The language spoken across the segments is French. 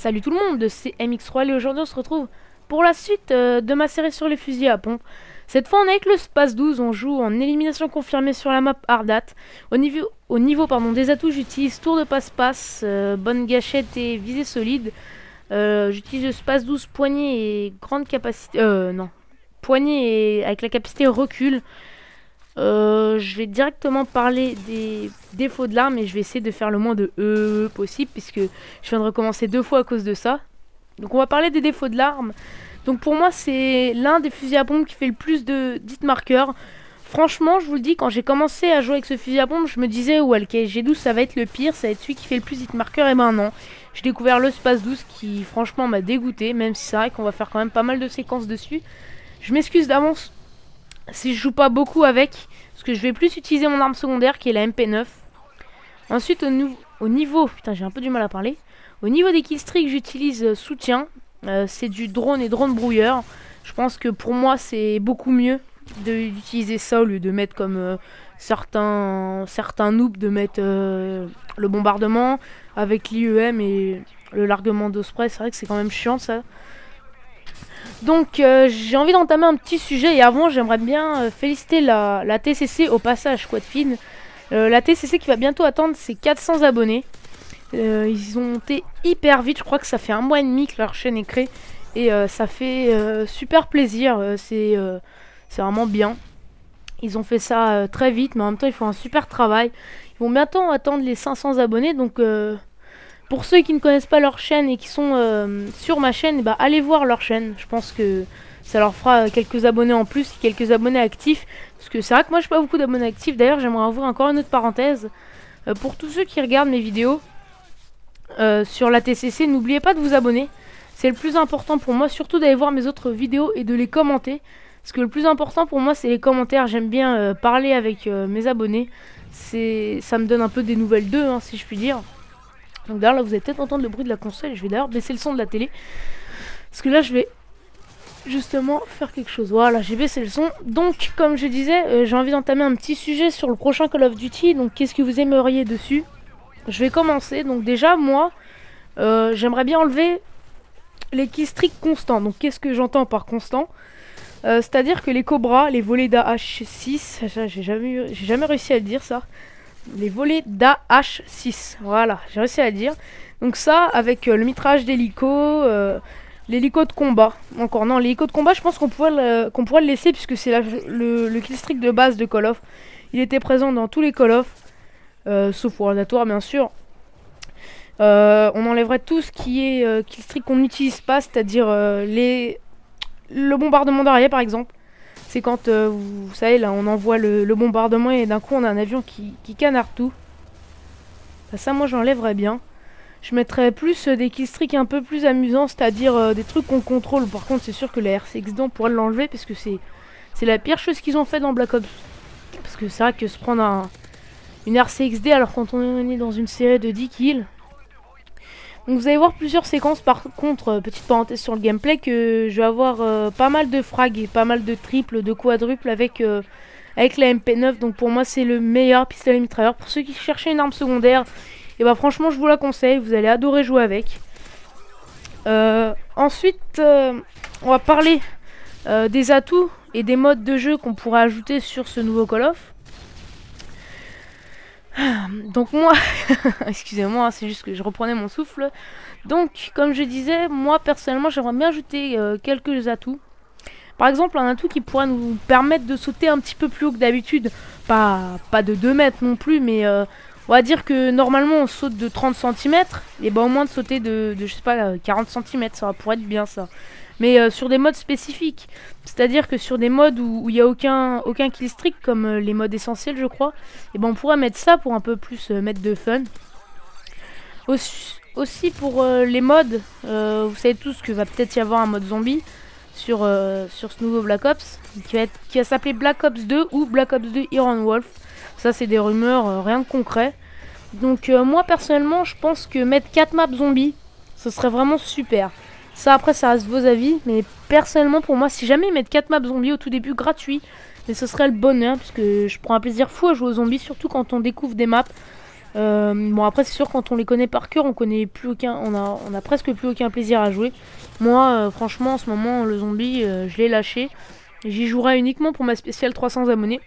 Salut tout le monde, c'est MX3 et aujourd'hui on se retrouve pour la suite de ma série sur les fusils à pompe. Cette fois on est avec le Space 12, on joue en élimination confirmée sur la map Ardat. Au niveau des atouts, j'utilise tour de passe-passe, bonne gâchette et visée solide. J'utilise le Space 12 poignée et grande capacité... non. Poignée et avec la capacité recul. Je vais directement parler des défauts de l'arme et je vais essayer de faire le moins de possible puisque je viens de recommencer 2 fois à cause de ça. Donc on va parler des défauts de l'arme. Donc pour moi c'est l'un des fusils à pompe qui fait le plus de hit marqueurs. Franchement je vous le dis, quand j'ai commencé à jouer avec ce fusil à pompe je me disais ouais le KSG12 ça va être le pire, ça va être celui qui fait le plus hit marqueur. Et ben non, j'ai découvert le Space 12 qui franchement m'a dégoûté, même si c'est vrai qu'on va faire quand même pas mal de séquences dessus. Je m'excuse d'avance si je joue pas beaucoup avec, parce que je vais plus utiliser mon arme secondaire qui est la MP9. Ensuite au niveau, putain j'ai un peu du mal à parler. Au niveau des killstreaks j'utilise soutien, c'est du drone et drone brouilleur. Je pense que pour moi c'est beaucoup mieux d'utiliser ça au lieu de mettre comme certains noobs de mettre le bombardement avec l'IEM et le largement d'Osprey. C'est vrai que c'est quand même chiant ça. Donc j'ai envie d'entamer un petit sujet et avant j'aimerais bien féliciter la TCC au passage Quadfin. La TCC qui va bientôt atteindre ses 400 abonnés. Ils ont monté hyper vite, je crois que ça fait 1 mois et demi que leur chaîne est créée. Et ça fait super plaisir, c'est vraiment bien. Ils ont fait ça très vite mais en même temps ils font un super travail. Ils vont bientôt atteindre les 500 abonnés donc... pour ceux qui ne connaissent pas leur chaîne et qui sont sur ma chaîne, bah, allez voir leur chaîne. Je pense que ça leur fera quelques abonnés en plus, quelques abonnés actifs. Parce que c'est vrai que moi, je n'ai pas beaucoup d'abonnés actifs. D'ailleurs, j'aimerais ouvrir encore une autre parenthèse. Pour tous ceux qui regardent mes vidéos sur la TCC, n'oubliez pas de vous abonner. C'est le plus important pour moi, surtout d'aller voir mes autres vidéos et de les commenter. Parce que le plus important pour moi, c'est les commentaires. J'aime bien parler avec mes abonnés. Ça me donne un peu des nouvelles d'eux, hein, si je puis dire. Donc d'ailleurs là vous allez peut-être entendre le bruit de la console. Je vais d'ailleurs baisser le son de la télé, parce que là je vais justement faire quelque chose. Voilà, j'ai baissé le son. Donc comme je disais, j'ai envie d'entamer un petit sujet sur le prochain Call of Duty. Donc qu'est-ce que vous aimeriez dessus? Je vais commencer. Donc déjà moi j'aimerais bien enlever les killstreaks constants. Donc qu'est-ce que j'entends par constant? C'est à dire que les Cobras, les volets d'AH6, j'ai jamais réussi à le dire ça. Les volets d'AH6, voilà, j'ai réussi à le dire. Donc ça, avec le mitrage d'hélico, l'hélico de combat. Encore non, l'hélico de combat, je pense qu'on pourrait le laisser puisque c'est le killstreak de base de Call of. Il était présent dans tous les Call of, sauf World at War bien sûr. On enlèverait tout ce qui est killstreak qu'on n'utilise pas, c'est-à-dire le bombardement d'arrière par exemple. C'est quand, vous savez, là, on envoie le bombardement et d'un coup, on a un avion qui canarde tout. Bah, ça, moi, j'enlèverais bien. Je mettrais plus des killstreaks un peu plus amusants, c'est-à-dire des trucs qu'on contrôle. Par contre, c'est sûr que la RCXD, on pourrait l'enlever parce que c'est la pire chose qu'ils ont fait dans Black Ops. Parce que c'est vrai que se prendre une RCXD alors quand on est dans une série de 10 kills... Donc vous allez voir plusieurs séquences par contre, petite parenthèse sur le gameplay, que je vais avoir pas mal de frags et pas mal de triples, de quadruples avec la MP9. Donc pour moi c'est le meilleur pistolet mitrailleur. Pour ceux qui cherchaient une arme secondaire, et bah franchement je vous la conseille, vous allez adorer jouer avec. Ensuite on va parler des atouts et des modes de jeu qu'on pourrait ajouter sur ce nouveau Call of. Donc moi, excusez-moi, c'est juste que je reprenais mon souffle. Donc comme je disais, moi personnellement j'aimerais bien ajouter quelques atouts. Par exemple un atout qui pourrait nous permettre de sauter un petit peu plus haut que d'habitude. Pas de 2 mètres non plus, mais on va dire que normalement on saute de 30 cm. Et bah au moins de sauter de je sais pas, 40 cm, ça pourrait être bien ça. Mais sur des modes spécifiques. C'est-à-dire que sur des modes où il n'y a aucun killstreak, comme les modes essentiels je crois, et ben on pourrait mettre ça pour un peu plus mettre de fun. Aussi pour les modes, vous savez tous que va peut-être y avoir un mode zombie sur ce nouveau Black Ops, qui va s'appeler Black Ops 2 ou Black Ops 2 Iron Wolf. Ça c'est des rumeurs, rien de concret. Donc moi personnellement je pense que mettre 4 maps zombies, ce serait vraiment super. Ça après ça reste vos avis, mais personnellement pour moi si jamais ils mettent 4 maps zombies au tout début gratuit, mais ce serait le bonheur, parce que je prends un plaisir fou à jouer aux zombies, surtout quand on découvre des maps. Bon après c'est sûr quand on les connaît par cœur, on connaît plus aucun, on a presque plus aucun plaisir à jouer. Moi franchement en ce moment le zombie je l'ai lâché. J'y jouerai uniquement pour ma spéciale 300 abonnés.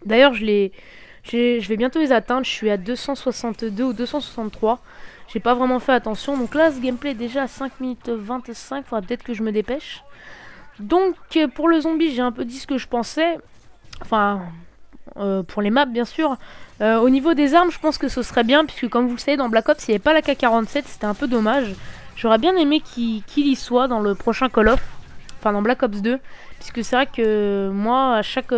D'ailleurs je vais bientôt les atteindre, je suis à 262 ou 263. J'ai pas vraiment fait attention, donc là ce gameplay est déjà à 5 minutes 25, faudra peut-être que je me dépêche. Donc pour le zombie j'ai un peu dit ce que je pensais. Enfin pour les maps bien sûr. Au niveau des armes je pense que ce serait bien, puisque comme vous le savez dans Black Ops il n'y avait pas la K47, c'était un peu dommage. J'aurais bien aimé qu'il y soit dans le prochain Call of, enfin dans Black Ops 2, puisque c'est vrai que moi à chaque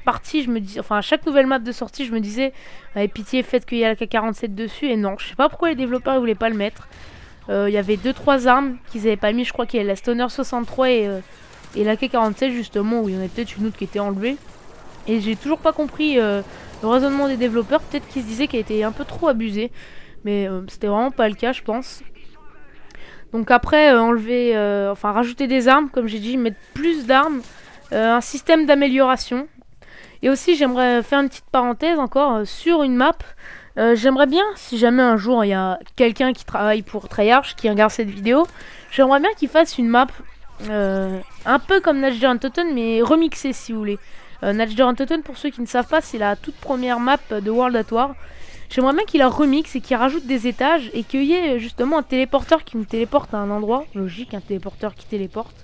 partie je me dis, enfin à chaque nouvelle map de sortie je me disais avec pitié faites qu'il y a la K47 dessus, et non, je sais pas pourquoi les développeurs ils voulaient pas le mettre. Il y avait 2-3 armes qu'ils avaient pas mis, je crois qu'il y avait la Stoner 63 et la K47 justement, où il y en avait peut-être une autre qui était enlevée. Et j'ai toujours pas compris le raisonnement des développeurs, peut-être qu'ils se disaient qu'elle était un peu trop abusée, mais c'était vraiment pas le cas je pense. Donc après enlever, enfin rajouter des armes, comme j'ai dit, mettre plus d'armes, un système d'amélioration. Et aussi j'aimerais faire une petite parenthèse encore sur une map. J'aimerais bien, si jamais un jour il y a quelqu'un qui travaille pour Treyarch qui regarde cette vidéo, j'aimerais bien qu'il fasse une map un peu comme Nature Untoten, mais remixée si vous voulez. Nature Untoten, pour ceux qui ne savent pas, c'est la toute première map de World at War. J'aimerais bien qu'il la remixe et qu'il rajoute des étages et qu'il y ait justement un téléporteur qui nous téléporte à un endroit. Logique, un téléporteur qui téléporte.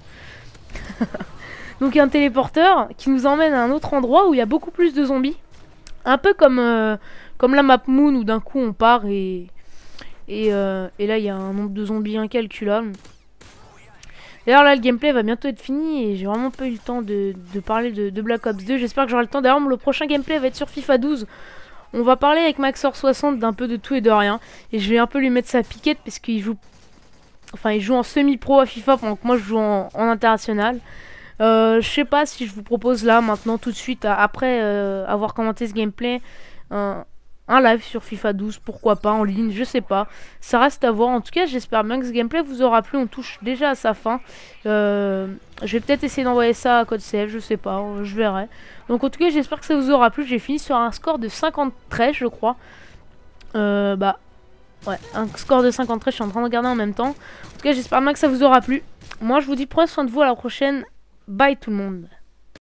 Donc un téléporteur qui nous emmène à un autre endroit où il y a beaucoup plus de zombies. Un peu comme la map Moon où d'un coup on part et là il y a un nombre de zombies incalculable. D'ailleurs là le gameplay va bientôt être fini et j'ai vraiment pas eu le temps de parler de Black Ops 2. J'espère que j'aurai le temps. D'ailleurs le prochain gameplay va être sur FIFA 12. On va parler avec Maxor60 d'un peu de tout et de rien. Et je vais un peu lui mettre sa piquette parce qu'il joue... Enfin il joue en semi-pro à FIFA pendant que moi je joue en international. Je sais pas si je vous propose là maintenant tout de suite après avoir commenté ce gameplay un live sur FIFA 12, pourquoi pas en ligne, je sais pas, ça reste à voir. En tout cas j'espère bien que ce gameplay vous aura plu. On touche déjà à sa fin. Je vais peut-être essayer d'envoyer ça à code CF, je sais pas, je verrai. Donc en tout cas j'espère que ça vous aura plu. J'ai fini sur un score de 53 je crois. Bah ouais, un score de 53, je suis en train de regarder en même temps. En tout cas j'espère bien que ça vous aura plu. Moi je vous dis prenez soin de vous, à la prochaine. Bye tout le monde.